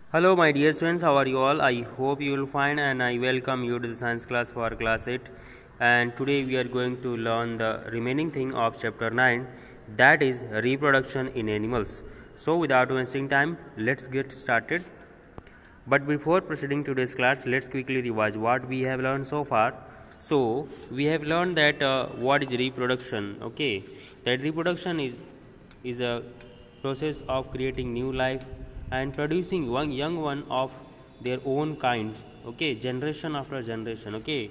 Hello, my dear students. How are you all? I hope you will find and I welcome you to the science class for class 8. And today we are going to learn the remaining thing of chapter 9, that is reproduction in animals. So, without wasting time, let's get started. But before proceeding to today's class, let's quickly revise what we have learned so far. So, we have learned that what is reproduction. Okay, that reproduction is a process of creating new life and producing one young one of their own kind. Okay, generation after generation. Okay,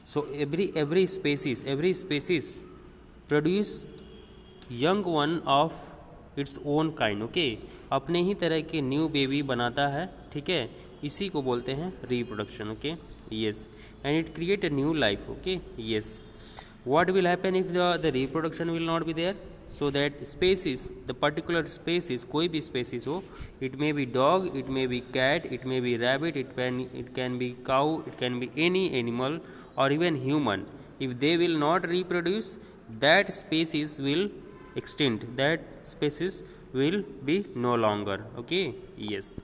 so every species produce young one of its own kind. Okay, अपने ही तरह के new baby बनाता है. ठीक है, इसी को बोलते हैं reproduction. Okay, yes, and it create a new life. Okay, yes. what will happen if the reproduction will not be there? So that species, the particular species, कोई भी species हो, it may be dog, it may be cat, it may be rabbit, it can be cow, it can be any animal or even human. If they will not reproduce, that species will extinct, that species will be no longer. Okay, yes.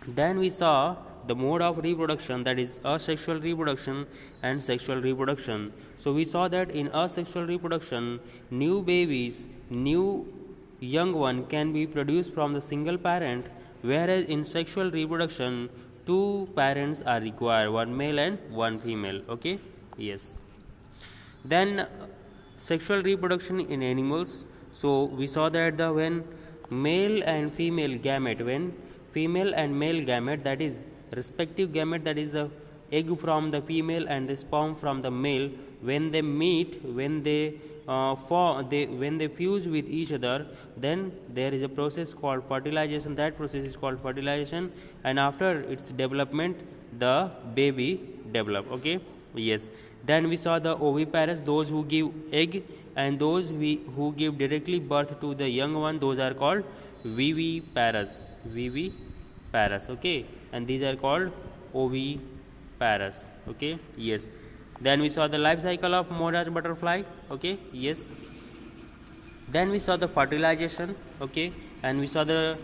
Then we saw the mode of reproduction, that is asexual reproduction and sexual reproduction. So we saw that in asexual reproduction, new babies, new young one can be produced from the single parent, whereas in sexual reproduction, two parents are required, one male and one female. Okay, yes. Then sexual reproduction in animals. So we saw that when male and female gamete, when female and male gamete, that is respective gamete, that is the egg from the female and the sperm from the male, when they meet, when they when they fuse with each other, then there is a process called fertilization. That process is called fertilization, and after its development, the baby develop. Okay, yes. Then we saw the oviparous, those who give egg, and those who give directly birth to the young one, those are called viviparous. Viviparous. Okay, and these are called oviparous. Okay, yes. Then we saw the life cycle of monarch butterfly. Okay, yes. Then we saw the fertilization. Okay, and we saw the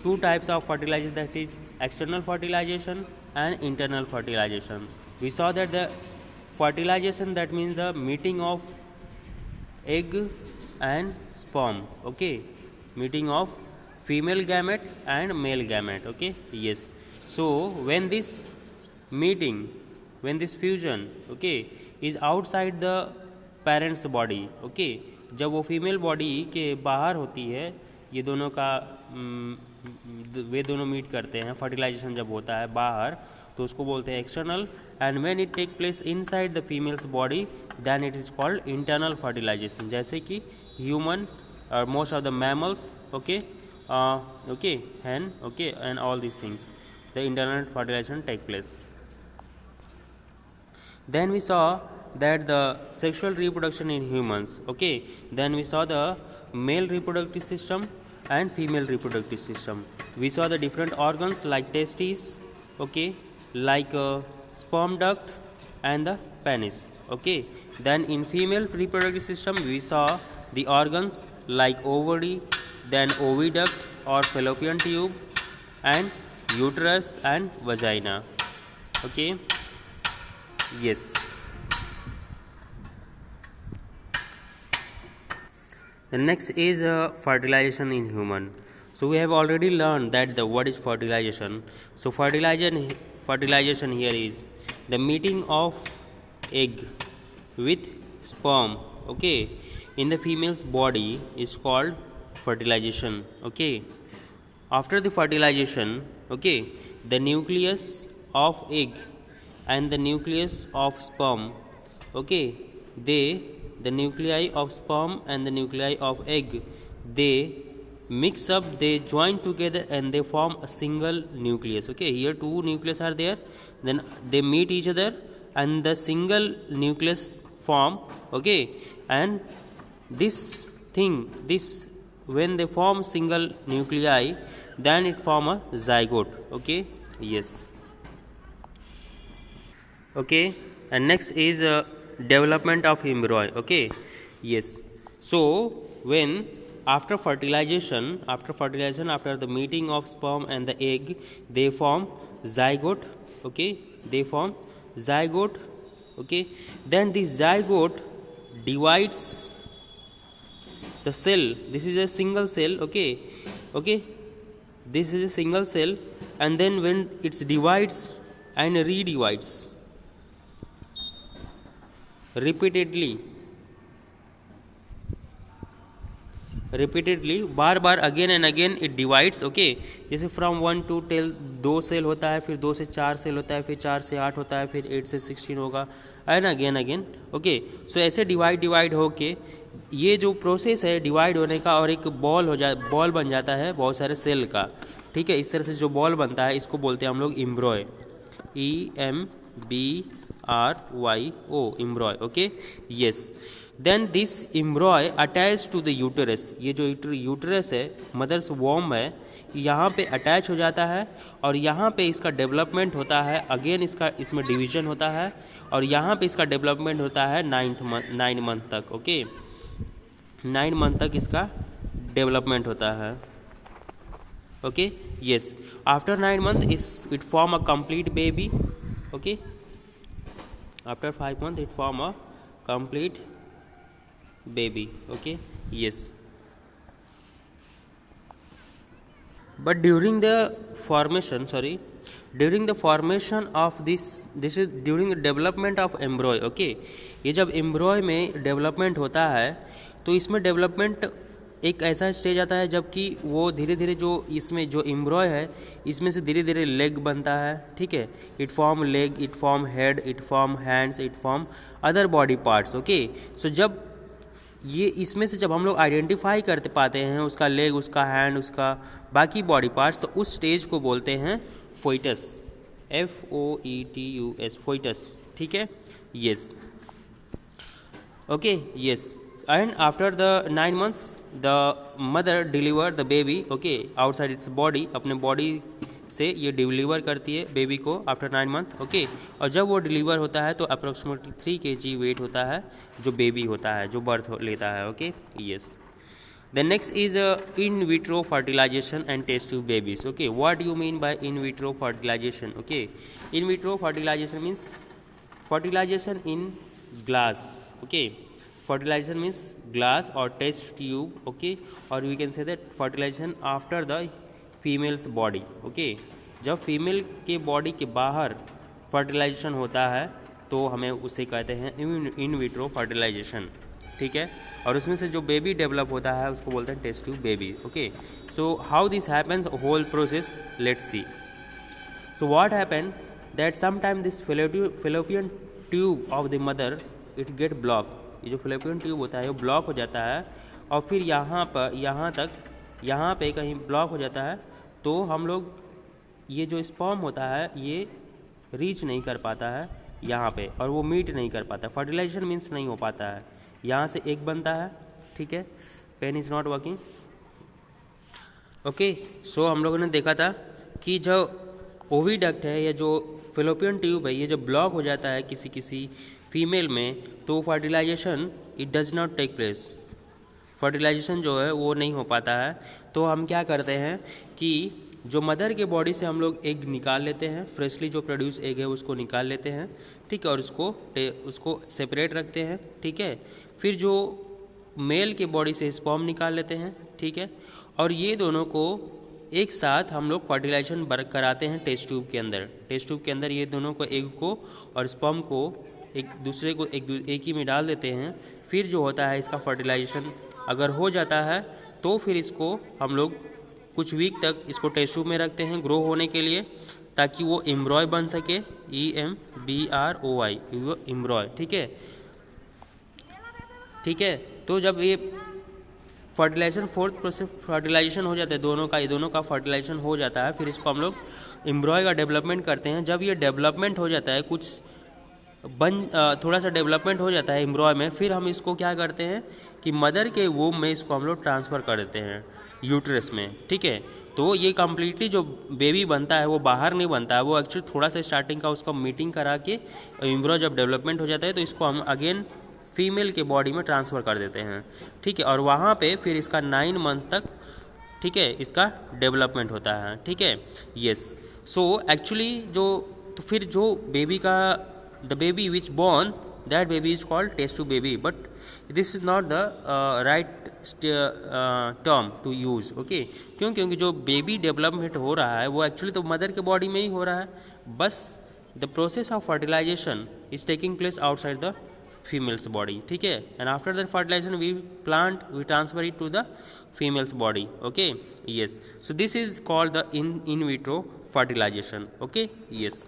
two types of fertilization, that is external fertilization and internal fertilization. We saw that the fertilization, that means the meeting of egg and sperm. Okay, meeting of female gamete and male gamete. Okay, yes. So when this meeting, when this fusion, okay, is outside the parents body, okay, जब वो female body के बाहर होती है, ये दोनों का वे दोनों मीट करते हैं, फर्टिलाइजेशन जब होता है बाहर, तो उसको बोलते हैं external. And when it take place inside the female's body, then it is called internal fertilisation. जैसे कि ह्यूमन और most of the mammals, okay, okay, hen, okay, and all these things, the internal fertilization take place. Then we saw that the sexual reproduction in humans. Okay, then we saw the male reproductive system and female reproductive system. We saw the different organs like testes, okay, like sperm duct and the penis. Okay, then in female reproductive system we saw the organs like ovary, then oviduct or fallopian tube, and uterus and vagina. Okay, yes. The next is fertilization in human. So we have already learned that what is fertilization. So fertilization here is the meeting of egg with sperm, okay, in the female's body is called fertilization. Okay, after the fertilization, okay, the nucleus of egg and the nucleus of sperm, okay, the nuclei of sperm and the nuclei of egg, they mix up, they join together and they form a single nucleus. Okay, here two nucleus are there, then they meet each other and the single nucleus form. Okay, and this when they form single nuclei, then it form a zygote. Okay, yes. Okay, and next is development of embryo. Okay, yes. So when after fertilization, after the meeting of sperm and the egg, they form zygote. Okay, they form zygote. Okay, then this zygote divides the cell. This is a single cell. Okay, this is a single cell, and then when it divides and redivides repeatedly, bar bar again and again it divides. Okay, जैसे from 1 to 10 2 cell होता है, फिर 2 से 4 cell होता है, फिर 4 से 8 होता है, फिर 8 से 16 होगा, एंड अगेन. ओके, सो ऐसे डिवाइड होके ये जो प्रोसेस है डिवाइड होने का, और एक बॉल बन जाता है बहुत सारे सेल का. ठीक है, इस तरह से जो बॉल बनता है इसको बोलते हैं हम लोग embryo. EMBRYO, embryo. Okay, yes. Then this embryo attach to the uterus. ये जो यूटरस है, मदर्स वॉर्म है, यहाँ पे अटैच हो जाता है, और यहाँ पे इसका डेवलपमेंट होता है. अगेन इसमें डिवीजन होता है, और यहाँ पे इसका डेवलपमेंट होता है 9 मंथ तक. ओके, 9 मंथ तक इसका डेवलपमेंट होता है. Okay, yes. After 9 month it form a complete baby. Okay, after 5 months it form a complete baby. Okay, yes. But during the formation of this is during the development of embryo. Okay, ये जब एम्ब्रॉय में development होता है तो इसमें development एक ऐसा stage आता है जबकि वो धीरे धीरे जो इसमें जो एम्ब्रॉय है इसमें से धीरे धीरे लेग बनता है. ठीक है, it form leg, it form head, it form hands, it form other body parts. Okay, so जब ये इसमें से जब हम लोग आइडेंटिफाई करते पाते हैं उसका लेग, उसका हैंड, उसका बाकी बॉडी पार्ट्स, तो उस स्टेज को बोलते हैं फोइटस. FOETUS, foetus. ठीक है, yes. Okay, yes. And after the 9 months the mother deliver the baby. Okay, outside its body, अपने बॉडी से ये डिलीवर करती है बेबी को आफ्टर 9 मंथ. ओके, और जब वो डिलीवर होता है तो अप्रोक्सीमेटली 3 kg वेट होता है जो बेबी होता है, जो बर्थ लेता है. Okay, yes. Then next is in vitro fertilization and test tube babies. Okay, what do you mean by in vitro fertilization? Okay, in vitro fertilization means fertilization in glass. Okay, fertilization means glass or test tube. Okay, or we can say that fertilization after the female's body. Okay, जब female के body के बाहर fertilisation होता है तो हमें उसे कहते हैं इन विट्रो फर्टिलाइजेशन. ठीक है, और उसमें से जो बेबी डेवलप होता है उसको बोलते हैं test tube baby. Okay, so how this happens, whole process, let's see. So what happen that sometime this fallopian tube of the mother it get block. ये जो फेलोपियन ट्यूब होता है वो ब्लॉक हो जाता है, और फिर यहाँ पे कहीं ब्लॉक हो जाता है, तो हम लोग ये जो स्पर्म होता है ये रीच नहीं कर पाता है यहाँ पे, और वो मीट नहीं कर पाता. फर्टिलाइजेशन मीन्स नहीं हो पाता है. यहाँ से एग बनता है. ठीक है, pen is not working. Okay, so हम लोगों ने देखा था कि जो ओविडक्ट है या जो फेलोपियन ट्यूब है ये जब ब्लॉक हो जाता है किसी फीमेल में, तो fertilisation it does not take place. Fertilisation जो है वो नहीं हो पाता है. तो हम क्या करते हैं कि जो मदर के बॉडी से हम लोग एग निकाल लेते हैं, फ्रेशली जो प्रोड्यूस एग है उसको निकाल लेते हैं. ठीक है, और उसको सेपरेट रखते हैं. ठीक है, फिर जो मेल के बॉडी से स्पर्म निकाल लेते हैं. ठीक है, और ये दोनों को एक साथ हम लोग फर्टिलाइजेशन कराते हैं टेस्ट ट्यूब के अंदर. टेस्ट ट्यूब के अंदर ये दोनों को, एग को और स्पर्म को एक दूसरे को एक ही में डाल देते हैं. फिर जो होता है इसका फर्टिलाइजेशन अगर हो जाता है तो फिर इसको हम लोग कुछ वीक तक इसको टेस्ट ट्यूब में रखते हैं ग्रो होने के लिए, ताकि वो एम्ब्रॉय बन सके. EMBROY, एम्ब्रॉय. ठीक है, तो जब ये फर्टिलाइजेशन, फोर्थ प्रोसेस फर्टिलाइजेशन हो जाता है, दोनों का फर्टिलाइजेशन हो जाता है, फिर इसको हम लोग एम्ब्रॉय का डेवलपमेंट करते हैं. जब ये डेवलपमेंट हो जाता है, थोड़ा सा डेवलपमेंट हो जाता है एम्ब्रॉय में, फिर हम इसको क्या करते हैं कि मदर के वूम में इसको हम लोग ट्रांसफ़र कर देते हैं यूट्रस में. ठीक है, तो ये कम्प्लीटली जो बेबी बनता है वो बाहर नहीं बनता है, वो एक्चुअली थोड़ा सा स्टार्टिंग का उसका मीटिंग करा के एम्ब्रॉय जब डेवलपमेंट हो जाता है तो इसको हम अगेन फीमेल के बॉडी में ट्रांसफ़र कर देते हैं, ठीक है, और वहाँ पे फिर इसका 9 मंथ तक, ठीक है, इसका डेवलपमेंट होता है, ठीक है, यस। सो एक्चुअली तो फिर जो बेबी का the baby which born that baby is called test tube baby, but this is not the right term to use, okay. क्यों? क्योंकि जो बेबी डेवलपमेंट हो रहा है वो एक्चुअली तो मदर के बॉडी में ही हो रहा है, बस the process of fertilisation is taking place outside the female's body, ठीक है, and after the fertilisation we transfer it to the female's body, okay, yes. So this is called the in vitro fertilization, okay, yes.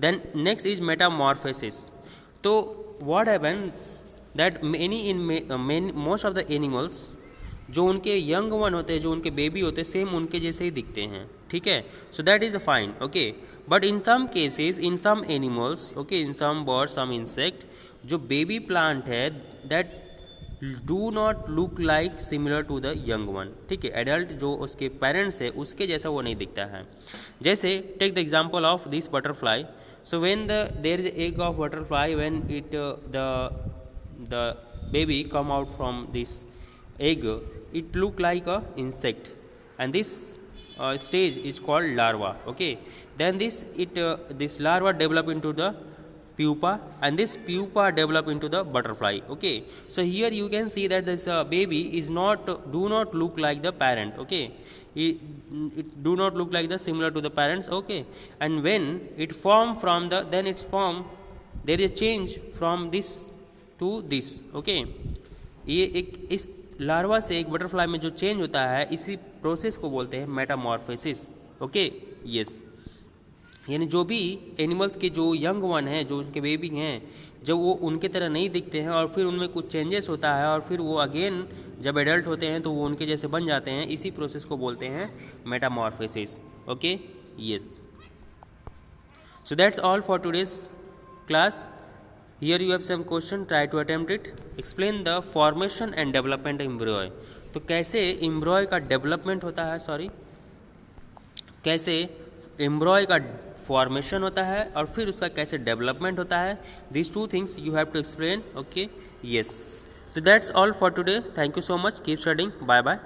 Then next is metamorphosis. So what happens that most of the animals जो उनके young one होते हैं, जो उनके baby होते हैं, same उनके जैसे ही दिखते हैं, ठीक है, so that is fine, okay. But in some cases, in some animals, okay, in some bird, some insect, जो बेबी प्लांट है that do not look like similar to the young one, ठीक है, एडल्ट जो उसके parents है उसके जैसा वो नहीं दिखता है। जैसे take the example of this butterfly. So when there is egg of butterfly, when it the baby come out from this egg, it look like a insect, and this stage is called larva, okay. Then this larva develop into the pupa, and this pupa develop into the butterfly, okay. So here you can see that this baby is do not look like the parent, okay. It do not look like the similar to the parents, okay. And when it form from the, then it's form, there is a change from this to this, okay. ये एक इस larva से एक butterfly में जो change होता है, इसी प्रोसेस को बोलते हैं मेटामॉर्फोसिस, ओके, यस। यानी जो भी एनिमल्स के जो यंग वन हैं, जो उनके बेबी हैं, जब वो उनके तरह नहीं दिखते हैं और फिर उनमें कुछ चेंजेस होता है और फिर वो अगेन जब एडल्ट होते हैं तो वो उनके जैसे बन जाते हैं, इसी प्रोसेस को बोलते हैं Metamorphosis, okay, yes. So that's all for today's class. Here you have some question, try to attempt it. Explain the formation and development embryo. तो कैसे एम्ब्रॉय का डेवलपमेंट होता है, कैसे एम्ब्रॉय का फॉर्मेशन होता है और फिर उसका कैसे डेवलपमेंट होता है. These two things you have to explain, okay, yes. So that's all for today. Thank you so much. Keep studying. Bye bye.